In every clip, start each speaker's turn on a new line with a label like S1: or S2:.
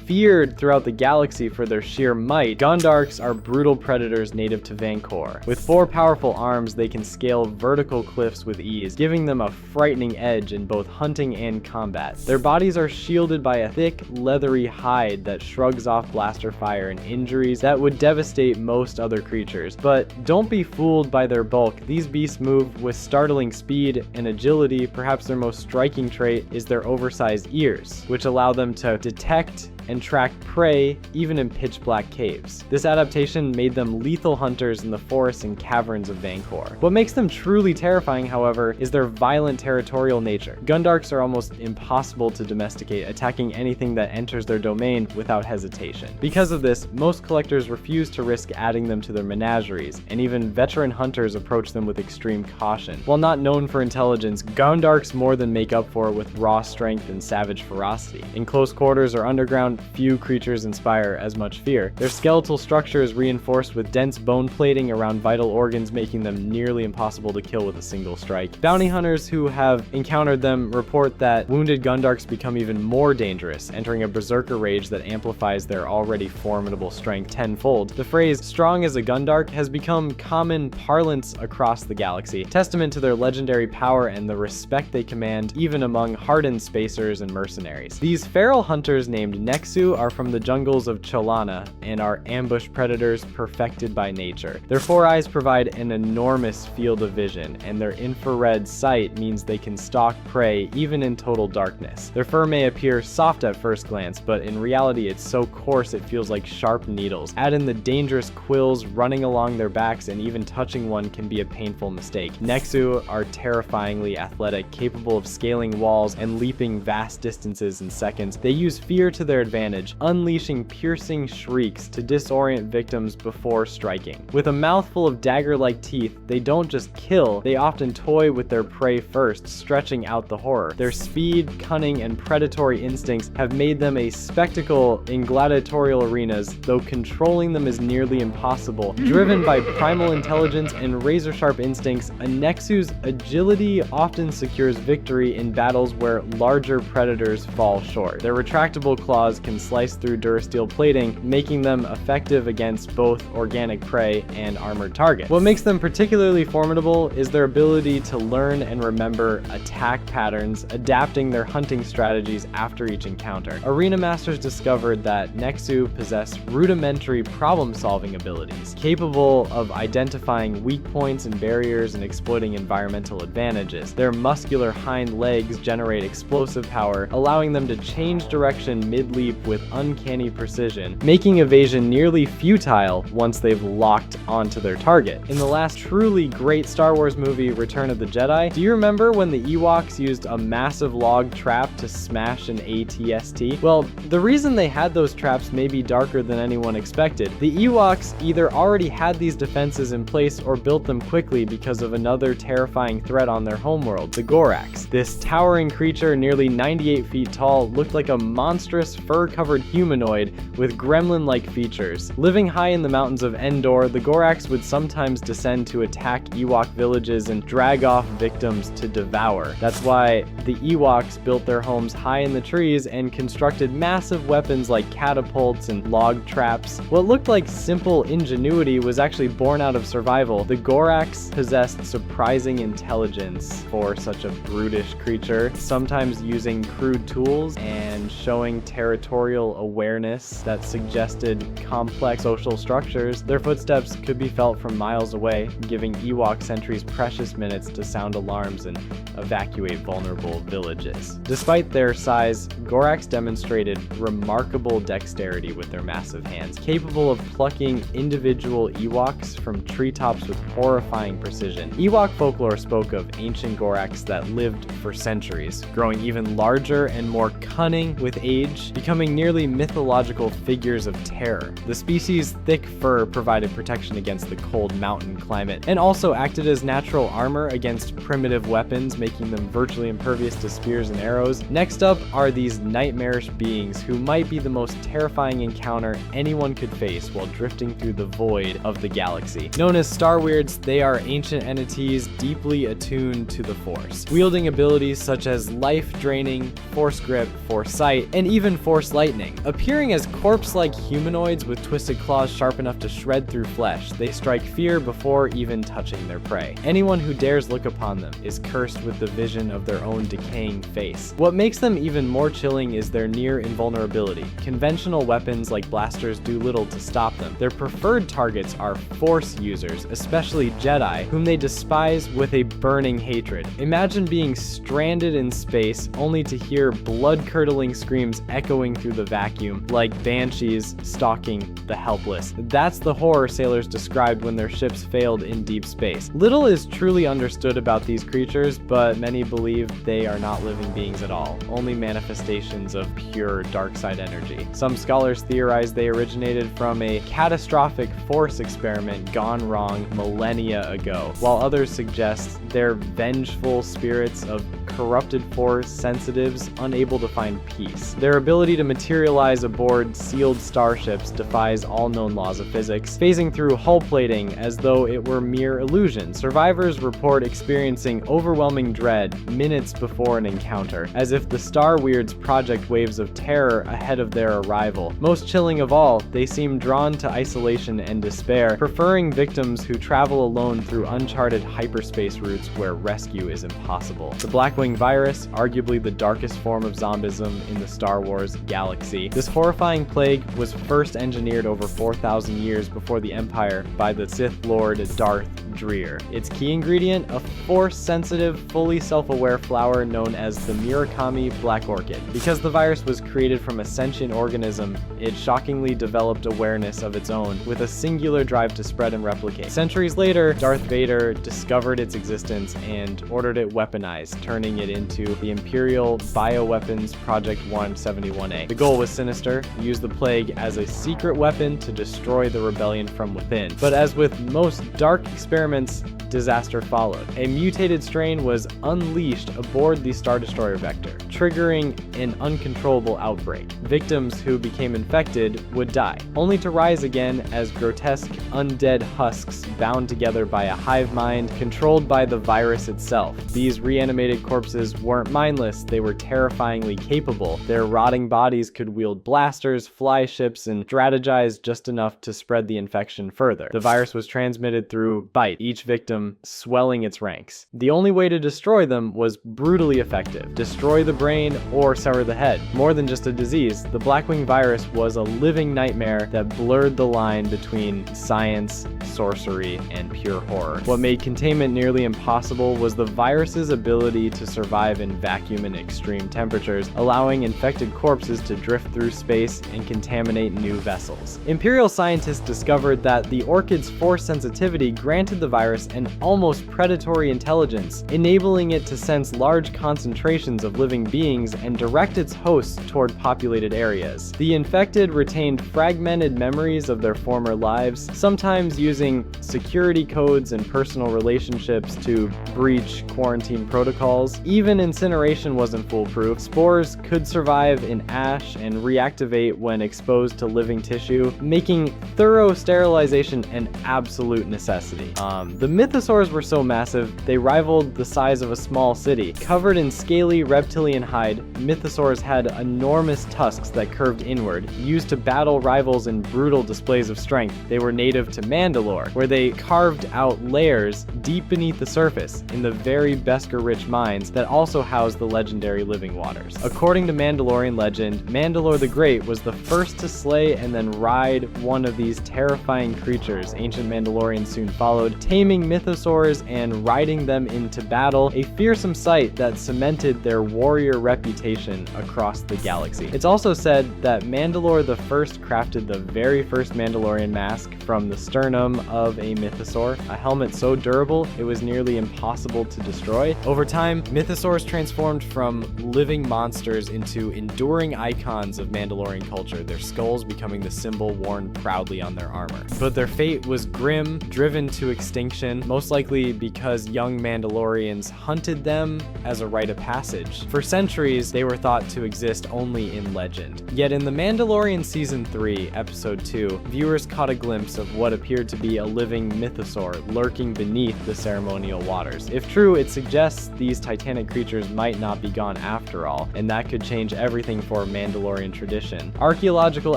S1: feared throughout the galaxy for their sheer might, Gundarks are brutal predators native to Vancor. With 4 powerful arms, they can scale vertical cliffs with ease, giving them a frightening edge in both hunting and combat. Their bodies are shielded by a thick, leathery hide that shrugs off blaster fire and injuries that would devastate most other creatures. But don't be fooled by their bulk. These beasts move with startling speed and agility. Perhaps their most striking trait is their oversized ears, which allow them to detect and track prey even in pitch black caves. This adaptation made them lethal hunters in the forests and caverns of Vancor. What makes them truly terrifying, however, is their violent territorial nature. Gundarks are almost impossible to domesticate, attacking anything that enters their domain without hesitation. Because of this, most collectors refuse to risk adding them to their menageries, and even veteran hunters approach them with extreme caution. While not known for intelligence, Gundarks more than make up for it with raw strength and savage ferocity. In close quarters or underground, few creatures inspire as much fear. Their skeletal structure is reinforced with dense bone plating around vital organs, making them nearly impossible to kill with a single strike. Bounty hunters who have encountered them report that wounded Gundarks become even more dangerous, entering a berserker rage that amplifies their already formidable strength tenfold. The phrase "strong as a Gundark" has become common parlance across the galaxy, testament to their legendary power and the respect they command even among hardened spacers and mercenaries. These feral hunters named Nexu are from the jungles of Cholana and are ambush predators perfected by nature. Their 4 eyes provide an enormous field of vision, and their infrared sight means they can stalk prey even in total darkness. Their fur may appear soft at first glance, but in reality it's so coarse it feels like sharp needles. Add in the dangerous quills running along their backs, and even touching one can be a painful mistake. Nexu are terrifyingly athletic, capable of scaling walls and leaping vast distances in seconds. They use fear to their advantage, unleashing piercing shrieks to disorient victims before striking. With a mouthful of dagger-like teeth, they don't just kill, they often toy with their prey first, stretching out the horror. Their speed, cunning, and predatory instincts have made them a spectacle in gladiatorial arenas, though controlling them is nearly impossible. Driven by primal intelligence and razor-sharp instincts, a Nexu's agility often secures victory in battles where larger predators fall short. Their retractable claws can slice through durasteel plating, making them effective against both organic prey and armored targets. What makes them particularly formidable is their ability to learn and remember attack patterns, adapting their hunting strategies after each encounter. Arena masters discovered that Nexu possess rudimentary problem-solving abilities, capable of identifying weak points and barriers and exploiting environmental advantages. Their muscular hind legs generate explosive power, allowing them to change direction mid-leap with uncanny precision, making evasion nearly futile once they've locked onto their target. In the last truly great Star Wars movie, Return of the Jedi, do you remember when the Ewoks used a massive log trap to smash an AT-ST? Well, the reason they had those traps may be darker than anyone expected. The Ewoks either already had these defenses in place or built them quickly because of another terrifying threat on their homeworld, the Gorax. This towering creature, nearly 98 feet tall, looked like a monstrous fur-covered humanoid with gremlin-like features. Living high in the mountains of Endor, the Gorax would sometimes descend to attack Ewok villages and drag off victims to devour. That's why the Ewoks built their homes high in the trees and constructed massive weapons like catapults and log traps. What looked like simple ingenuity was actually born out of survival. The Gorax possessed surprising intelligence for such a brutish creature, sometimes using crude tools and showing territorial awareness that suggested complex social structures. Their footsteps could be felt from miles away, giving Ewok sentries precious minutes to sound alarms and evacuate vulnerable villages. Despite their size, Gorax demonstrated remarkable dexterity with their massive hands, capable of plucking individual Ewoks from treetops with horrifying precision. Ewok folklore spoke of ancient Gorax that lived for centuries, growing even larger and more cunning with age, becoming nearly mythological figures of terror. The species' thick fur provided protection against the cold mountain climate, and also acted as natural armor against primitive weapons, making them virtually impervious to spears and arrows. Next up are these nightmarish beings who might be the most terrifying encounter anyone could face while drifting through the void of the galaxy. Known as Star Weirds, they are ancient entities deeply attuned to the Force, wielding abilities such as life-draining, Force grip, Foresight, and even Force Force lightning. Appearing as corpse-like humanoids with twisted claws sharp enough to shred through flesh, they strike fear before even touching their prey. Anyone who dares look upon them is cursed with the vision of their own decaying face. What makes them even more chilling is their near invulnerability. Conventional weapons like blasters do little to stop them. Their preferred targets are Force users, especially Jedi, whom they despise with a burning hatred. Imagine being stranded in space only to hear blood-curdling screams echoing through the vacuum, like banshees stalking the helpless. That's the horror sailors described when their ships failed in deep space. Little is truly understood about these creatures, but many believe they are not living beings at all, only manifestations of pure dark side energy. Some scholars theorize they originated from a catastrophic Force experiment gone wrong millennia ago, while others suggest they're vengeful spirits of corrupted Force sensitives unable to find peace. Their ability to materialize aboard sealed starships defies all known laws of physics, phasing through hull plating as though it were mere illusion. Survivors report experiencing overwhelming dread minutes before an encounter, as if the Star Weird's project waves of terror ahead of their arrival. Most chilling of all, they seem drawn to isolation and despair, preferring victims who travel alone through uncharted hyperspace routes where rescue is impossible. The Blackwing virus, arguably the darkest form of zombism in the Star Wars galaxy. This horrifying plague was first engineered over 4,000 years before the Empire by the Sith Lord Darth Dreer. Its key ingredient, a Force-sensitive, fully self-aware flower known as the Murakami Black Orchid. Because the virus was created from a sentient organism, it shockingly developed awareness of its own, with a singular drive to spread and replicate. Centuries later, Darth Vader discovered its existence and ordered it weaponized, turning it into the Imperial Bioweapons Project 171A. The goal was sinister: use the plague as a secret weapon to destroy the rebellion from within. But as with most dark experiments, disaster followed. A mutated strain was unleashed aboard the Star Destroyer vector, triggering an uncontrollable outbreak. Victims who became infected would die, only to rise again as grotesque undead husks bound together by a hive mind controlled by the virus itself. These reanimated corpses weren't mindless, they were terrifyingly capable. Their rotting bodies could wield blasters, fly ships, and strategize just enough to spread the infection further. The virus was transmitted through bite, each victim swelling its ranks. The only way to destroy them was brutally effective: destroy the brain or sever the head. More than just a disease, the Blackwing virus was a living nightmare that blurred the line between science, sorcery, and pure horror. What made containment nearly impossible was the virus's ability to survive in vacuum and extreme temperatures, allowing infected corpses to drift through space and contaminate new vessels. Imperial scientists discovered that the orchid's Force sensitivity granted the virus an almost predatory intelligence, enabling it to sense large concentrations of living beings and direct its hosts toward populated areas. The infected retained fragmented memories of their former lives, sometimes using security codes and personal relationships to breach quarantine protocols. Even incineration wasn't foolproof. Spores could survive in ash and reactivate when exposed to living tissue, making thorough sterilization an absolute necessity. The mythosaurs were so massive, they rivaled the size of a small city. Covered in scaly reptilian hide, mythosaurs had enormous tusks that curved inward, used to battle rivals in brutal displays of strength. They were native to Mandalore, where they carved out lairs deep beneath the surface in the very Beskar-rich mines that also housed the legendary living waters. According to Mandalorian legend, Mandalore the Great was the first to slay and then ride one of these terrifying creatures. Ancient Mandalorians soon followed, taming mythosaurs and riding them into battle, a fearsome sight that cemented their warrior reputation across the galaxy. It's also said that Mandalore the First crafted the very first Mandalorian mask from the sternum of a mythosaur, a helmet so durable it was nearly impossible to destroy. Over time, mythosaurs transformed from living monsters into enduring icons of Mandalorian culture, their skulls becoming the symbol worn proudly on their armor. But their fate was grim, driven to extinction extinction, most likely because young Mandalorians hunted them as a rite of passage. For centuries, they were thought to exist only in legend. Yet in The Mandalorian Season 3, Episode 2, viewers caught a glimpse of what appeared to be a living mythosaur lurking beneath the ceremonial waters. If true, it suggests these titanic creatures might not be gone after all, and that could change everything for Mandalorian tradition. Archaeological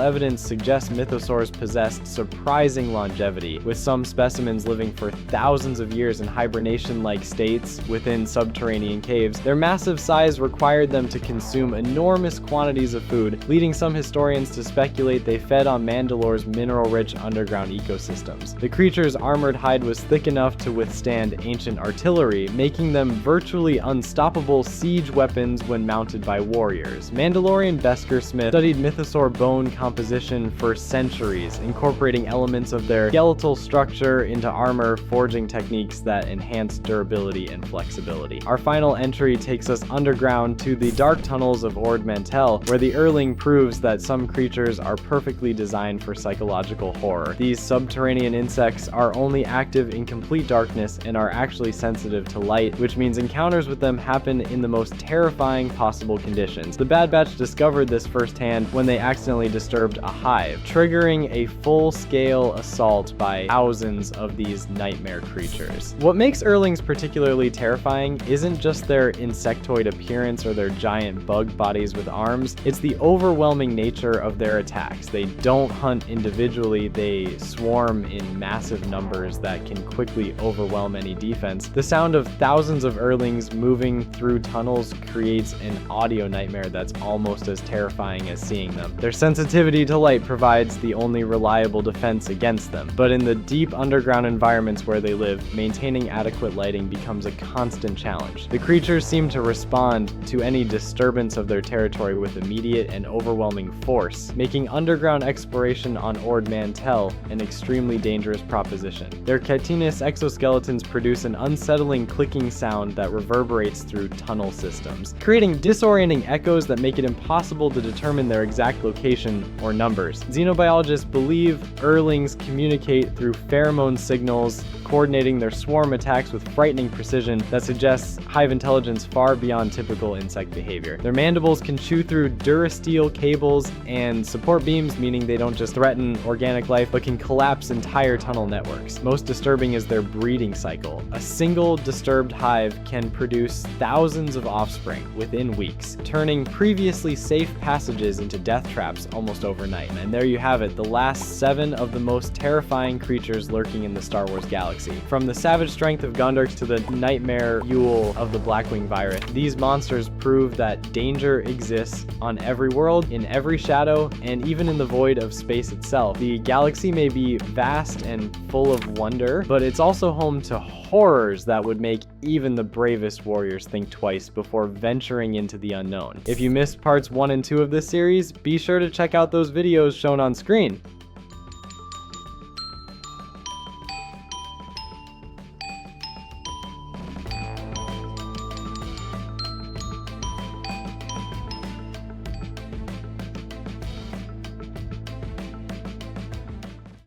S1: evidence suggests mythosaurs possessed surprising longevity, with some specimens living for thousands of years in hibernation-like states within subterranean caves. Their massive size required them to consume enormous quantities of food, leading some historians to speculate they fed on Mandalore's mineral-rich underground ecosystems. The creature's armored hide was thick enough to withstand ancient artillery, making them virtually unstoppable siege weapons when mounted by warriors. Mandalorian Beskar Smith studied mythosaur bone composition for centuries, incorporating elements of their skeletal structure into armor forging techniques that enhance durability and flexibility. Our final entry takes us underground to the dark tunnels of Ord Mantell, where the Erling proves that some creatures are perfectly designed for psychological horror. These subterranean insects are only active in complete darkness and are actually sensitive to light, which means encounters with them happen in the most terrifying possible conditions. The Bad Batch discovered this firsthand when they accidentally disturbed a hive, triggering a full-scale assault by thousands of these nightmare creatures. What makes Erlings particularly terrifying isn't just their insectoid appearance or their giant bug bodies with arms, it's the overwhelming nature of their attacks. They don't hunt individually, they swarm in massive numbers that can quickly overwhelm any defense. The sound of thousands of Erlings moving through tunnels creates an audio nightmare that's almost as terrifying as seeing them. Their sensitivity to light provides the only reliable defense against them, but in the deep underground environments where they live, maintaining adequate lighting becomes a constant challenge. The creatures seem to respond to any disturbance of their territory with immediate and overwhelming force, making underground exploration on Ord Mantell an extremely dangerous proposition. Their chitinous exoskeletons produce an unsettling clicking sound that reverberates through tunnel systems, creating disorienting echoes that make it impossible to determine their exact location or numbers. Xenobiologists believe Erlings communicate through pheromone signals, coordinating their swarm attacks with frightening precision that suggests hive intelligence far beyond typical insect behavior. Their mandibles can chew through durasteel cables and support beams, meaning they don't just threaten organic life, but can collapse entire tunnel networks. Most disturbing is their breeding cycle. A single disturbed hive can produce thousands of offspring within weeks, turning previously safe passages into death traps almost overnight. And there you have it, the last 7 of the most terrifying creatures lurking in the Star Wars galaxy. From the savage strength of Gondarks to the nightmare fuel of the Blackwing virus, these monsters prove that danger exists on every world, in every shadow, and even in the void of space itself. The galaxy may be vast and full of wonder, but it's also home to horrors that would make even the bravest warriors think twice before venturing into the unknown. If you missed parts 1 and 2 of this series, be sure to check out those videos shown on screen.